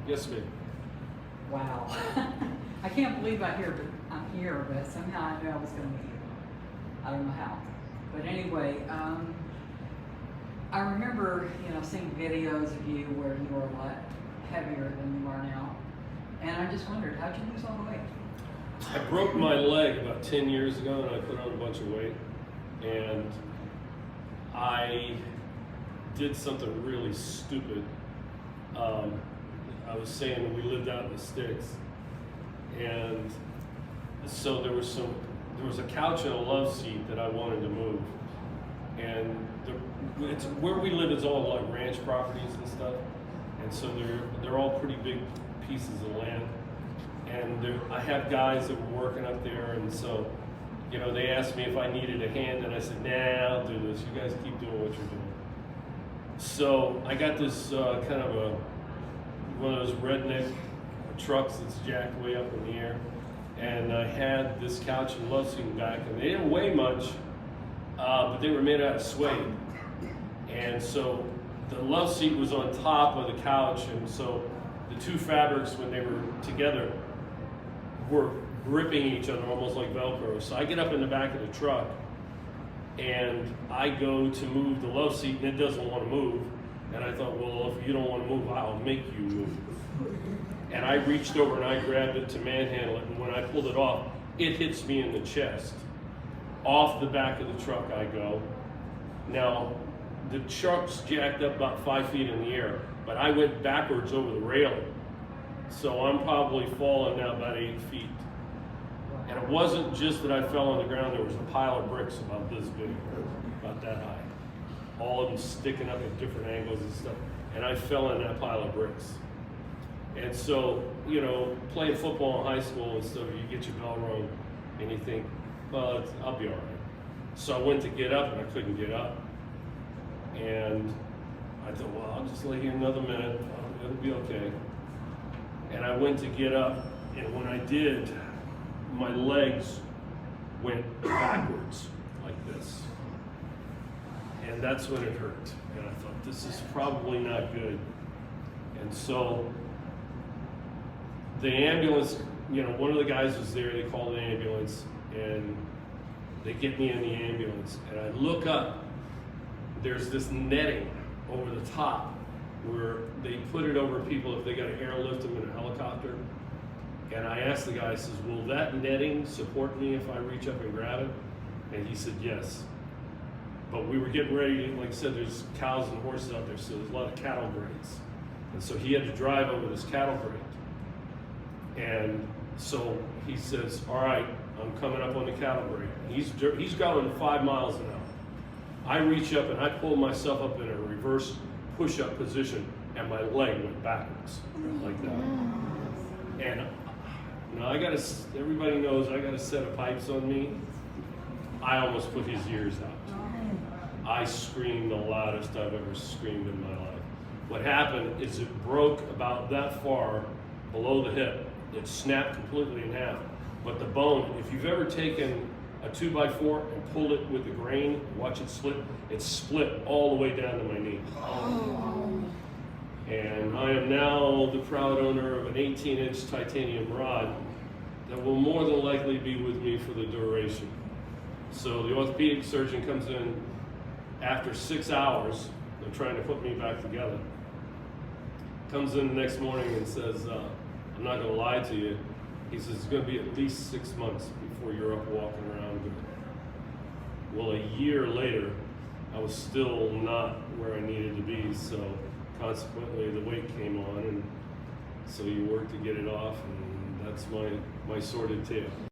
Yes, ma'am. Wow. I can't believe I'm here, but somehow I knew I was going to meet you. I don't know how. But anyway, I remember, seeing videos of you where you were a lot heavier than you are now. And I just wondered, how'd you lose all the weight? I broke my leg about 10 years ago and I put on a bunch of weight. And I did something really stupid. I was saying that we lived out in the sticks. And so there was a couch and a love seat that I wanted to move. And it's where we live is all like ranch properties and stuff. And so they're all pretty big pieces of land. And I have guys that were working up there, and so, they asked me if I needed a hand, and I said, nah, I'll do this. You guys keep doing what you're doing. So I got this kind of one of those redneck trucks that's jacked way up in the air, and I had this couch and love seat back, and they didn't weigh much, but they were made out of suede. And so the love seat was on top of the couch, and so the two fabrics, when they were together, were gripping each other almost like Velcro. So I get up in the back of the truck and I go to move the love seat and it doesn't want to move. And I thought, well, if you don't want to move, I'll make you move. And I reached over and I grabbed it to manhandle it, and when I pulled it off, it hits me in the chest. Off the back of the truck I go. Now, the truck's jacked up about 5 feet in the air, but I went backwards over the railing. So I'm probably falling now about 8 feet. And it wasn't just that I fell on the ground, there was a pile of bricks about this big, about that high. All of them sticking up at different angles and stuff. And I fell in that pile of bricks. And so, playing football in high school and stuff, you get your bell rung and you think, well, I'll be all right. So I went to get up and I couldn't get up. And I thought, well, I'll just lay here another minute, it'll be okay. And I went to get up, and when I did, my legs went backwards like this. And that's when it hurt. And I thought, this is probably not good. And so the ambulance, one of the guys was there, they called an ambulance, and they get me in the ambulance. And I look up, there's this netting over the top where they put it over people if they got to airlift them in a helicopter. And I asked the guy, I says, will that netting support me if I reach up and grab it? And he said, yes. But we were getting ready, like I said, there's cows and horses out there, so there's a lot of cattle grates. And so he had to drive over this cattle grate. And so he says, all right, I'm coming up on the cattle grate. He's going 5 miles an hour. I reach up and I pull myself up in a reverse push-up position, and my leg went backwards, like that. And now everybody knows I got a set of pipes on me. I almost put his ears out. I screamed the loudest I've ever screamed in my life. What happened is it broke about that far below the hip. It snapped completely in half. But the bone, if you've ever taken a 2x4 and pulled it with the grain, watch it split all the way down to my knee. Oh. And I am now the proud owner of an 18-inch titanium rod that will more than likely be with me for the duration. So the orthopedic surgeon comes in after 6 hours of trying to put me back together. Comes in the next morning and says, I'm not gonna lie to you. He says, it's gonna be at least 6 months before you're up walking around good. Well, a year later, I was still not where I needed to be, so consequently the weight came on, and so you work to get it off, and that's my sordid tale.